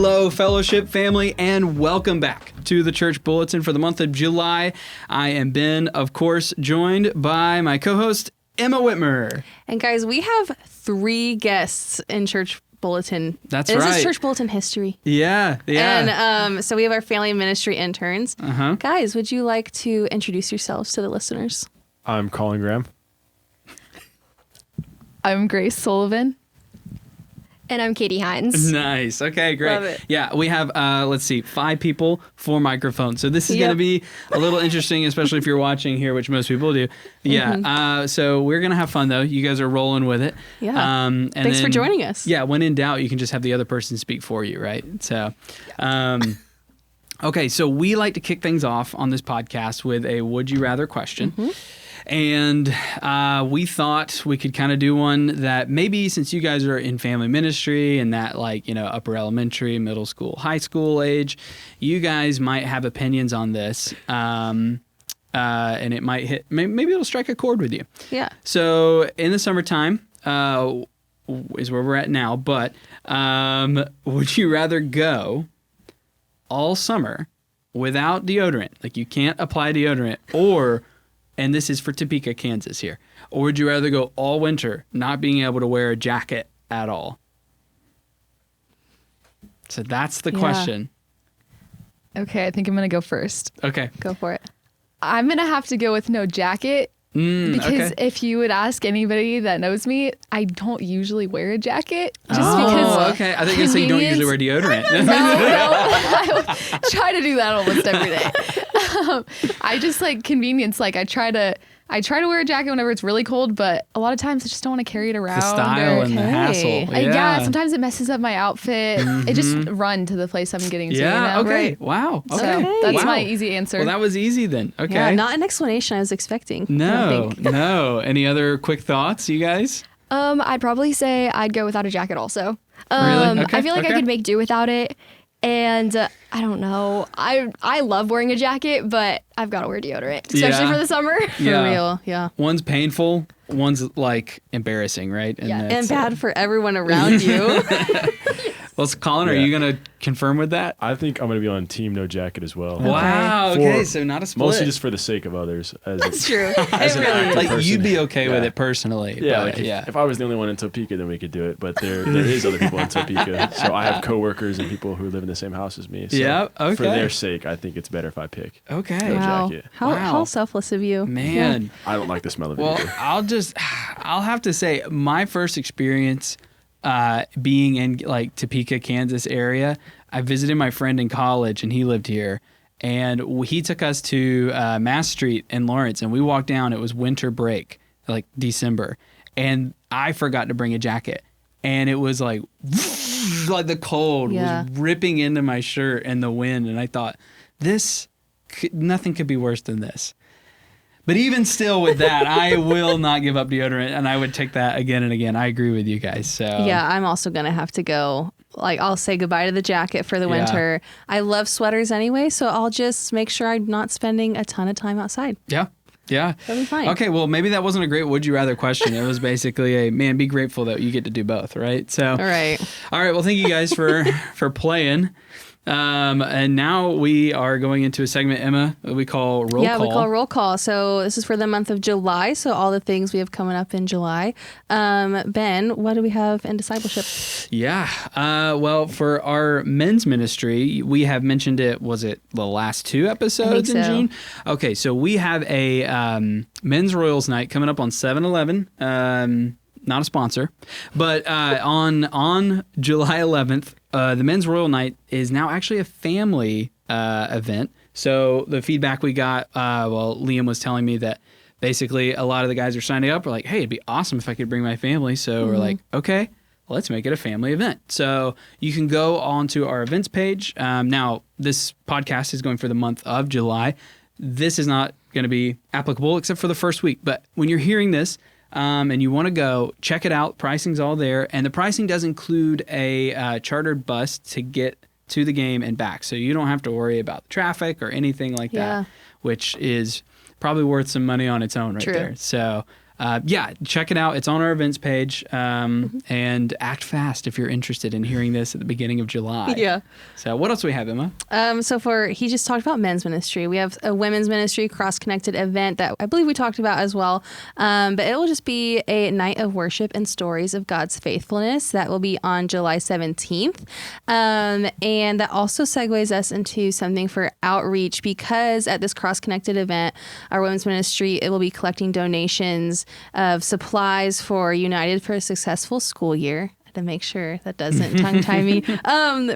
Hello, fellowship family, and welcome back to the Church Bulletin for the month of July. I am Ben, of course, joined by my co-host, Emma Whitmer. And guys, we have 3 guests in Church Bulletin. That's right. This is Church Bulletin history. Yeah. And so we have our family ministry interns. Uh-huh. Guys, would you like to introduce yourselves to the listeners? I'm Colin Graham. I'm Grace Sullivan. And I'm Katie Hines. Nice. Okay, great. Love it. Yeah, we have, 5 people, 4 microphones. So this is going to be a little interesting, especially if you're watching here, which most people do. Yeah. So we're going to have fun, though. You guys are rolling with it. Yeah. And Thanks for joining us. Yeah, when in doubt, you can just have the other person speak for you, right? So, okay, so we like to kick things off on this podcast with a would you rather question. Mm-hmm. And we thought we could kind of do one that maybe since you guys are in family ministry and that upper elementary, middle school, high school age, you guys might have opinions on this. And it might hit, maybe it'll strike a chord with you. Yeah. So in the summertime is where we're at now. But would you rather go all summer without deodorant? Like you can't apply deodorant, or... And this is for Topeka, Kansas here. Or would you rather go all winter not being able to wear a jacket at all? So that's the question. Okay, I think I'm going to go first. Okay. Go for it. I'm going to have to go with no jacket. Because if you would ask anybody that knows me, I don't usually wear a jacket. Because okay. I think you say you don't usually wear deodorant. No, I try to do that almost every day. I just like convenience. Like I try to wear a jacket whenever it's really cold, but a lot of times I just don't want to carry it around. The style and the hassle. Yeah, sometimes it messes up my outfit. It just run to the place I'm getting to. Yeah, okay. Right. Wow. Okay. So that's my easy answer. Well, that was easy then. Okay. Yeah, not an explanation I was expecting. No. Any other quick thoughts, you guys? I'd probably say I'd go without a jacket also. Really? Okay. I feel like I could make do without it. And I don't know. I love wearing a jacket, but I've got to wear deodorant, especially for the summer. For real, yeah. One's painful, one's like embarrassing, right? And bad for everyone around you. Well, Colin, are you going to confirm with that? I think I'm going to be on team no jacket as well. Wow. Okay, so not a split. Mostly just for the sake of others. That's true. As an active like person. you'd be okay with it personally. Yeah, but, if I was the only one in Topeka, then we could do it. But there is other people in Topeka. So I have coworkers and people who live in the same house as me. So for their sake, I think it's better if I pick no jacket. How selfless of you. Man. Yeah. I don't like the smell of it either. I'll have to say my first experience being in like Topeka, Kansas area, I visited my friend in college and he lived here, and he took us to Mass Street in Lawrence, and we walked down. It was winter break, like December, and I forgot to bring a jacket, and it was like the cold was ripping into my shirt and the wind, and I thought nothing could be worse than this. But even still with that, I will not give up deodorant, and I would take that again and again. I agree with you guys. So yeah, I'm also going to have to go. Like, I'll say goodbye to the jacket for the winter. I love sweaters anyway, so I'll just make sure I'm not spending a ton of time outside. Yeah. That'll be fine. Okay, well, maybe that wasn't a great would you rather question. It was basically be grateful that you get to do both, right? So All right. Well, thank you guys for playing. And now we are going into a segment, Emma, that we call roll call. Yeah, we call roll call. So this is for the month of July. So all the things we have coming up in July. Ben, what do we have in discipleship? Yeah. Well, for our men's ministry, we have mentioned it. Was it the last 2 episodes in June? Okay. So we have a men's Royals night coming up on 7/11. Not a sponsor, but on July 11th, the Men's Royal Night is now actually a family event. So the feedback we got, Liam was telling me that basically a lot of the guys are signing up. We're like, hey, it'd be awesome if I could bring my family. So we're like, okay, let's make it a family event. So you can go onto our events page. Now, this podcast is going for the month of July. This is not going to be applicable except for the first week. But when you're hearing this, and you want to go, check it out. Pricing's all there. And the pricing does include a chartered bus to get to the game and back. So you don't have to worry about the traffic or anything like that, which is probably worth some money on its own right there. So check it out. It's on our events page. And act fast if you're interested in hearing this at the beginning of July. Yeah. So what else do we have, Emma? He just talked about men's ministry. We have a women's ministry cross-connected event that I believe we talked about as well. But it will just be a night of worship and stories of God's faithfulness. That will be on July 17th. And that also segues us into something for outreach, because at this cross-connected event, our women's ministry, it will be collecting donations of supplies for United for a Successful School Year. To make sure that doesn't tongue-tie me,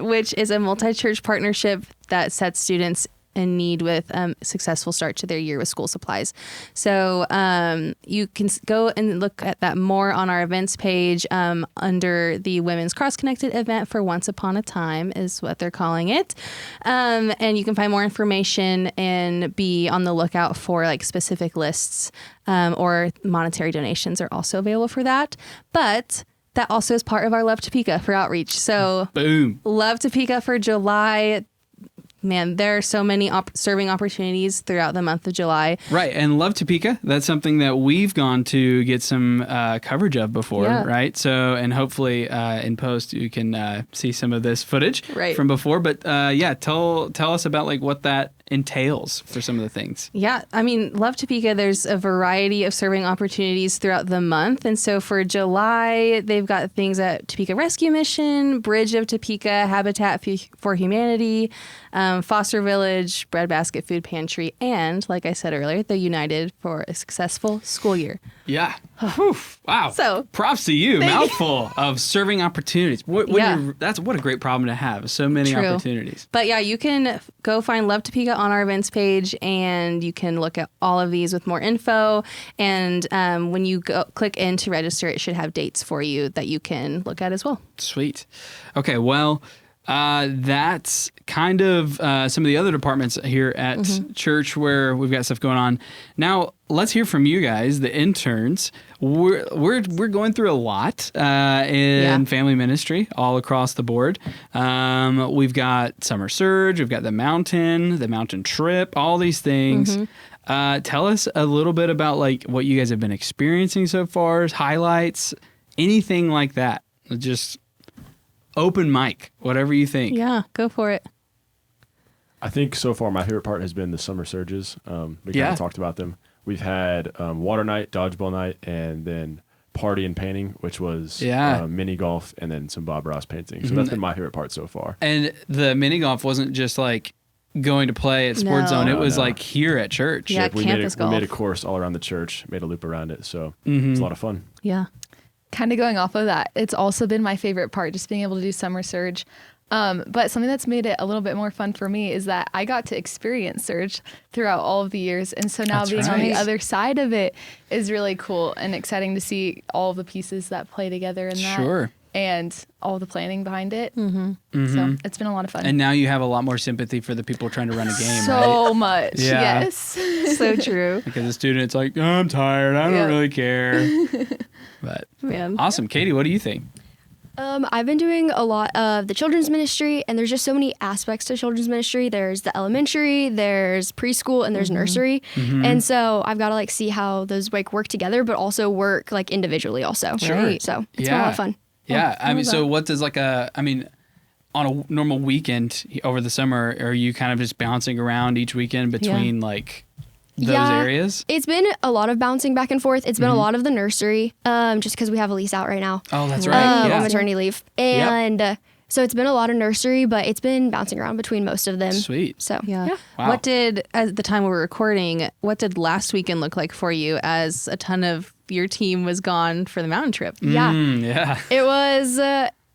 which is a multi-church partnership that sets students in need with successful start to their year with school supplies. So you can go and look at that more on our events page under the Women's Cross-Connected event for Once Upon a Time is what they're calling it. And you can find more information and be on the lookout for like specific lists or monetary donations are also available for that. But that also is part of our Love Topeka for outreach. So boom, Love Topeka for July. Man, there are so many serving opportunities throughout the month of July. Right. And Love Topeka, that's something that we've gone to get some coverage of before, right? So, and hopefully in post you can see some of this footage from before. But tell us about like what that entails for some of the things. Yeah, I mean, Love Topeka, there's a variety of serving opportunities throughout the month. And so for July, they've got things at Topeka Rescue Mission, Bridge of Topeka, Habitat for Humanity, Foster Village, Breadbasket Food Pantry, and, like I said earlier, the United for a Successful School Year. Yeah. Wow. So props to you. Mouthful of serving opportunities. What a great problem to have. So many opportunities. But yeah, you can go find Love Topeka on our events page, and you can look at all of these with more info. And when you click in to register, it should have dates for you that you can look at as well. Sweet. Okay. Well, that's kind of some of the other departments here at church where we've got stuff going on. Now, let's hear from you guys, the interns. We're going through a lot in family ministry all across the board. We've got Summer Surge, we've got the mountain trip, all these things. Tell us a little bit about like what you guys have been experiencing so far, highlights, anything like that. Just open mic, whatever you think. Yeah, go for it. I think so far my favorite part has been the summer surges. We kind of talked about them. We've had water night, dodgeball night, and then party and painting, which was mini golf, and then some Bob Ross painting. So that's been my favorite part so far. And the mini golf wasn't just like going to play at Sports Zone. It was like here at church. Yeah, we campus golf. We made a course all around the church, made a loop around it. So it was a lot of fun. Yeah. Kind of going off of that, it's also been my favorite part, just being able to do Summer Surge. But something that's made it a little bit more fun for me is that I got to experience Surge throughout all of the years. And so now being on the other side of it is really cool and exciting to see all of the pieces that play together in that. Sure. And all the planning behind it. So it's been a lot of fun. And now you have a lot more sympathy for the people trying to run a game, so much. Yeah. Yes. So true. Because the student's like, oh, I'm tired. I don't really care. But awesome. Katie, what do you think? I've been doing a lot of the children's ministry, and there's just so many aspects to children's ministry. There's the elementary, there's preschool, and there's nursery. And so I've got to like see how those like work together, but also work like individually also. Sure. Right? So it's been a lot of fun. Yeah. I mean, so what does like on a normal weekend over the summer, are you kind of just bouncing around each weekend between like those areas? It's been a lot of bouncing back and forth. It's been a lot of the nursery, just because we have Elise out right now. Oh, that's right. On maternity leave. And so it's been a lot of nursery, but it's been bouncing around between most of them. Sweet. So, Wow. What did, at the time we were recording, what did last weekend look like for you as a ton of your team was gone for the mountain trip? Yeah. It was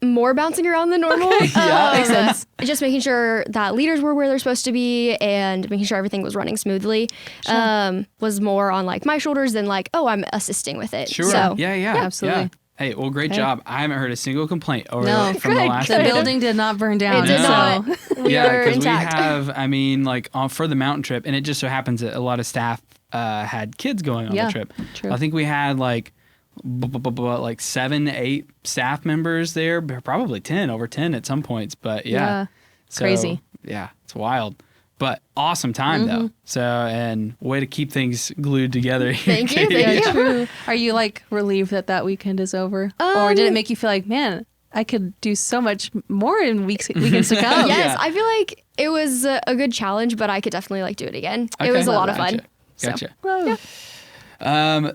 more bouncing around than normal. Makes sense. Just making sure that leaders were where they're supposed to be and making sure everything was running smoothly was more on like my shoulders than like, oh, I'm assisting with it. Sure. So, Yeah. Absolutely. Hey, well, great job. I haven't heard a single complaint from the last The building did not burn down. It did not. We were because we intact. have, for the mountain trip, and it just so happens that a lot of staff had kids going on the trip. True. I think we had like 7, 8 staff members there, probably 10, over 10 at some points. But so, crazy. Yeah, it's wild. But awesome time though. So, and way to keep things glued together. Thank you. Thank you. True. Are you like relieved that weekend is over? Or did it make you feel like, man, I could do so much more in weekends to come? Yes, I feel like it was a good challenge, but I could definitely like do it again. Okay. It was a lot of fun. Gotcha. Whoa.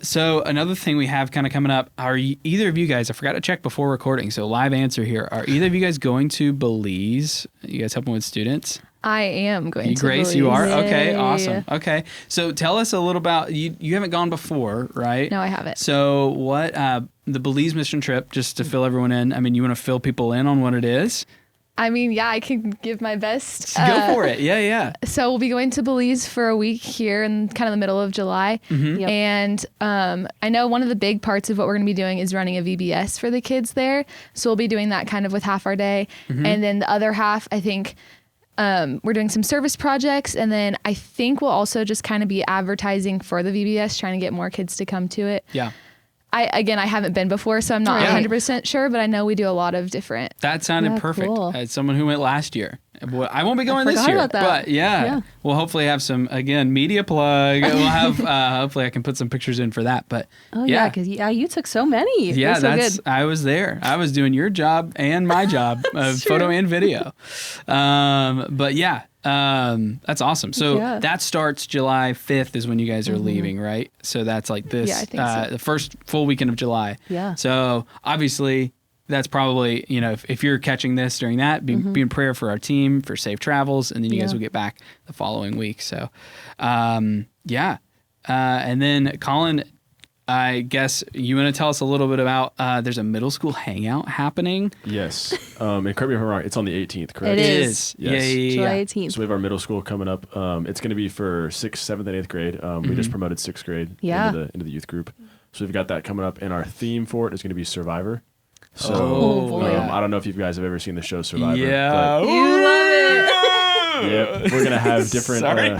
So another thing we have kind of coming up, are either of you guys, I forgot to check before recording, so live answer here, are either of you guys going to Belize? You guys helping with students? I am going to Grace, Belize. you are? Okay, Yay. awesome. Okay, so tell us a little about, you haven't gone before, right? No, I haven't. So what, the Belize mission trip, just to fill everyone in, I mean, you want to fill people in on what it is? I mean, yeah, I can give my best. Go for it. Yeah. So we'll be going to Belize for a week here in kind of the middle of July. Mm-hmm. Yep. And I know one of the big parts of what we're going to be doing is running a VBS for the kids there. So we'll be doing that kind of with half our day. Mm-hmm. And then the other half, I think we're doing some service projects. And then I think we'll also just kind of be advertising for the VBS, trying to get more kids to come to it. Yeah. I haven't been before, so I'm not Right. 100% sure, but I know we do a lot of different. That sounded Yeah, perfect. cool. As someone who went last year. I won't be going this forgot year, about that. but yeah, Yeah. we'll hopefully have some, again, media plug. We'll have, hopefully I can put some pictures in for that, but Oh yeah, because you took so many. yeah, They're so that's, good. I was there. I was doing your job and my job of True. photo and video. But yeah, that's awesome. So Yeah. that starts July 5th is when you guys are leaving, right? So that's like this, Yeah, I think so. the first full weekend of July. Yeah. So obviously that's probably, if you're catching this during that, be in prayer for our team for safe travels. And then you guys Yeah. will get back the following week. So, yeah. And then Colin, I guess you want to tell us a little bit about, there's a middle school hangout happening. Yes. And correct me if I'm wrong. It's on the 18th, correct? It It is. is. Yes. Yeah. July 18th. So we have our middle school coming up. It's going to be for 6th, 7th, and 8th grade. We just promoted 6th grade Yeah. into the youth group. So we've got that coming up. And our theme for it is going to be Survivor. So Oh, boy. I don't know if you guys have ever seen the show Survivor. Yeah. But, You love it. yeah, we're going to have different... Sorry.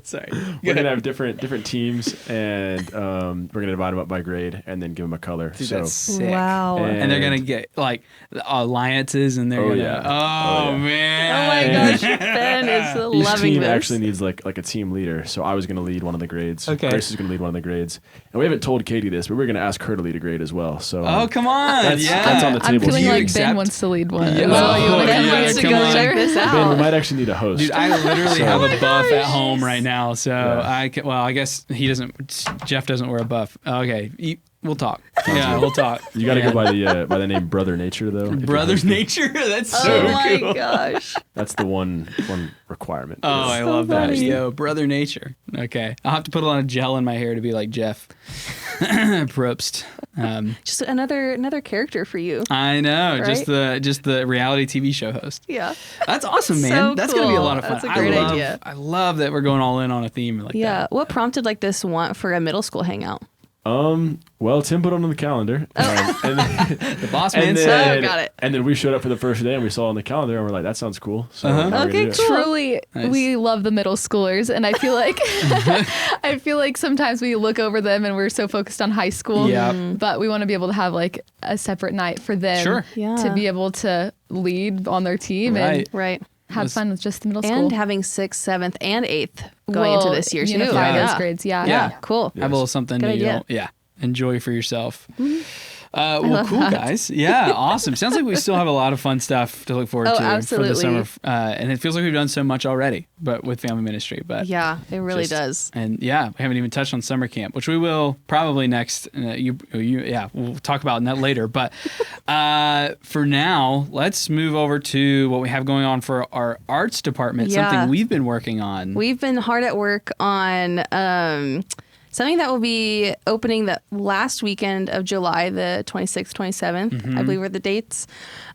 Sorry. We're gonna have different teams, and we're gonna divide them up by grade, and then give them a color. Dude, so that's sick. Wow. And they're gonna get like alliances, and they're Oh, gonna. yeah. Oh, Oh, yeah. man. Oh my gosh, Ben is each loving team this. actually needs like a team leader. So I was gonna lead one of the grades. Okay. Grace is gonna lead one of the grades, and we haven't told Katie this, but we're gonna ask her to lead a grade as well. So Oh, come on. That's- yeah. that's on the I'm table. feeling Do you like accept? Ben wants to lead one. Yeah. Well, you Oh, wanna yeah, come wants to come go on. check this Ben, we out. might actually need a host. Dude, I literally So- have Oh a my buff at home right now, so Yeah. I guess he doesn't. Jeff doesn't wear a buff. Okay, we'll talk. Yeah, we'll talk. You got to Yeah. go by the name Brother Nature though. if you're Brother hosting. Nature. That's so Oh my cool. gosh. That's the one requirement. Oh, I So love that. funny. Yo, Brother Nature. Okay, I'll have to put a lot of gel in my hair to be like Jeff. Probst. Just another character for you. I know, just Right? the reality TV show host. Yeah. That's awesome, man. So That's gonna be a cool. lot of fun. That's a great idea. I love that we're going all in on a theme like Yeah. that. What prompted like this want for a middle school hangout? Well, Tim put it on the calendar. And The boss And man then, said, Oh, got it. And then we showed up for the first day and we saw it on the calendar and we're like, that sounds cool. So Uh-huh. now we're Okay, gonna do it. cool. Truly, Nice. we love the middle schoolers, and I feel like I feel like sometimes we look over them and we're so focused on high school. Yeah. But we want to be able to have like a separate night for them Sure. Yeah. to be able to lead on their team Right. Right. and have Was- fun with just the middle school. And having 6th, 7th, and 8th going into Well, this year too. unify Yeah. those grades. Yeah. Yeah. Cool. have a little something Good you idea. don't, enjoy for yourself. Well, love cool, that. guys. Yeah, awesome. Sounds like we still have a lot of fun stuff to look forward Oh, to for the absolutely. summer. And it feels like we've done so much already, but with family ministry. But Yeah, it really just- does. And yeah, we haven't even touched on summer camp, which we will probably next. We'll talk about that later. But for now, let's move over to what we have going on for our arts department. Yeah. Something we've been working on. We've been hard at work on something that will be opening the last weekend of July, the 26th, 27th, I believe are the dates.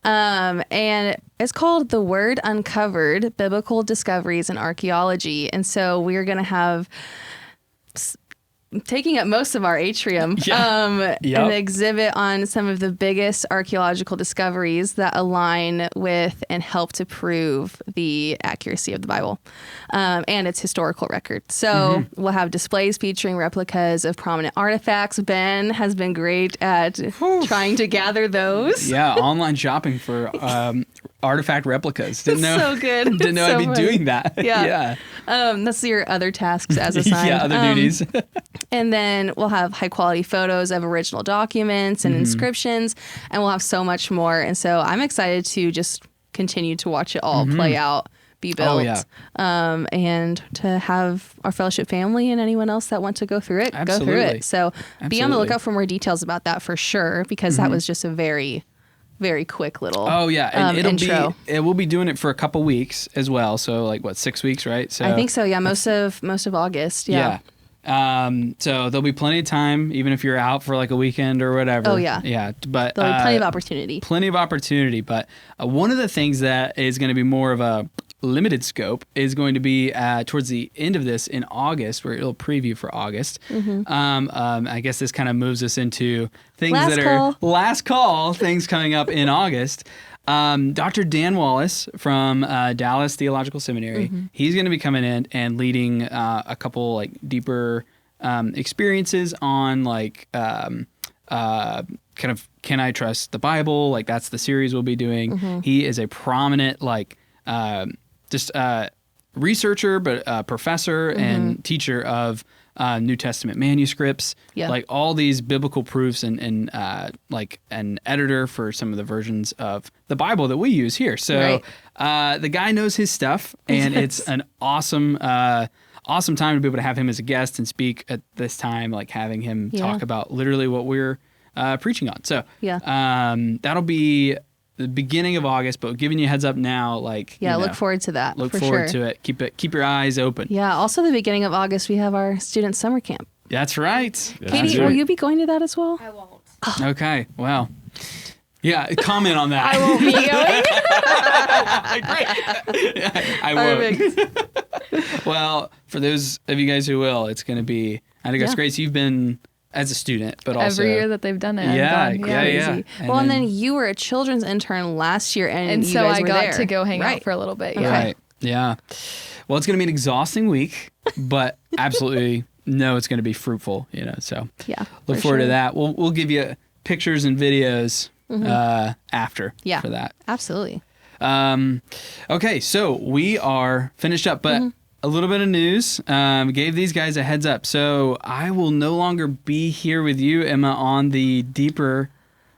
And it's called The Word Uncovered, Biblical Discoveries in Archaeology. And so we're going to have taking up most of our atrium, Yep. an exhibit on some of the biggest archaeological discoveries that align with and help to prove the accuracy of the Bible and its historical record. So we'll have displays featuring replicas of prominent artifacts. Ben has been great at trying to gather those. Yeah, online shopping for artifact replicas. Didn't know. So good. Didn't know So I'd be funny. doing that. Yeah. That's your other tasks as assigned. Yeah, other duties. And then we'll have high quality photos of original documents and inscriptions, and we'll have so much more. And so I'm excited to just continue to watch it all play out, be built. Oh, yeah. And to have our fellowship family and anyone else that want to go through it, go through it. So be on the lookout for more details about that for sure, because that was just a very, very quick little and intro. We'll be doing it for a couple weeks as well. So like 6 weeks, right? So I think so. Yeah, most of August. Yeah. So there'll be plenty of time, even if you're out for like a weekend or whatever. Oh yeah. Yeah. But there'll be plenty of opportunity. Plenty of opportunity. But one of the things that is going to be more of a limited scope is going to be towards the end of this in August, where it'll preview for August. I guess this kind of moves us into things last call, things coming up in August. Dr. Dan Wallace from Dallas Theological Seminary, he's going to be coming in and leading a couple like deeper experiences on like kind of Can I Trust the Bible? Like that's the series we'll be doing. He is a prominent like researcher, but professor and teacher of New Testament manuscripts, like all these biblical proofs and like an editor for some of the versions of the Bible that we use here. So the guy knows his stuff, and it's an awesome time to be able to have him as a guest and speak at this time, like having him talk about literally what we're preaching on. So that'll be the beginning of August, but giving you a heads up now, like look forward to that. Look forward to it. Keep your eyes open. Yeah. Also, the beginning of August, we have our student summer camp. That's right. Yeah, Katie, will you be going to that as well? I won't. Okay. Well. Yeah. Comment on that. I won't be going. Great. I won't. Well, for those of you guys who will, it's going to be. I think that's great. So you've been as a student, but also every year that they've done it. Yeah. Well, and then you were a children's intern last year, and so I got to go hang out for a little bit. Yeah. Right. Yeah. Well, it's going to be an exhausting week, but absolutely know it's going to be fruitful. So look forward to that. We'll give you pictures and videos after for that. Absolutely. Okay, so we are finished up, but a little bit of news. Gave these guys a heads up. So I will no longer be here with you, Emma, on the deeper.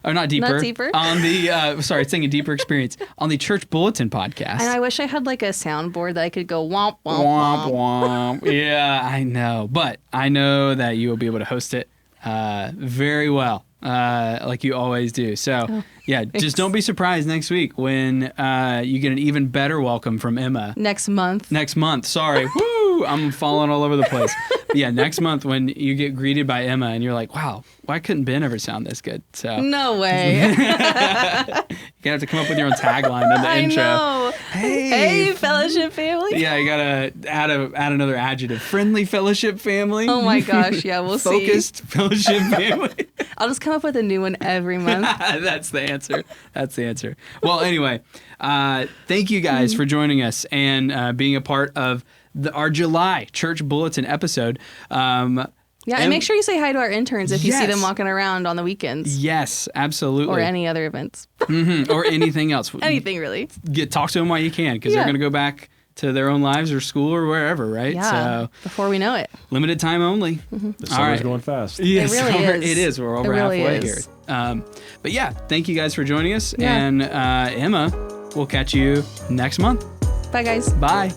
On the, singing Deeper Experience on the Church Bulletin podcast. And I wish I had like a soundboard that I could go womp, womp, womp, womp. womp. Yeah, I know. But I know that you will be able to host it very well, like you always do. So, just don't be surprised next week when you get an even better welcome from Emma. Next month. Sorry. Woo! I'm falling all over the place. But yeah, next month when you get greeted by Emma and you're like, wow, why couldn't Ben ever sound this good? So no way. You're going to have to come up with your own tagline in the intro. I know. Hey, fellowship family. Yeah, you got to add another adjective. Friendly fellowship family. Oh my gosh, yeah, we'll see. Focused fellowship family. I'll just come up with a new one every month. That's the answer. Well, anyway, thank you guys for joining us and being a part of our July Church Bulletin episode. And make sure you say hi to our interns if you see them walking around on the weekends. Yes, absolutely. Or any other events. Or anything else. Anything, really. Talk to them while you can, because they're going to go back to their own lives or school or wherever, right? Yeah, so, before we know it. Limited time only. The summer's going fast. Yes, it really is. It is. We're over halfway here. But yeah, thank you guys for joining us. Yeah. And Emma, we'll catch you next month. Bye, guys. Bye.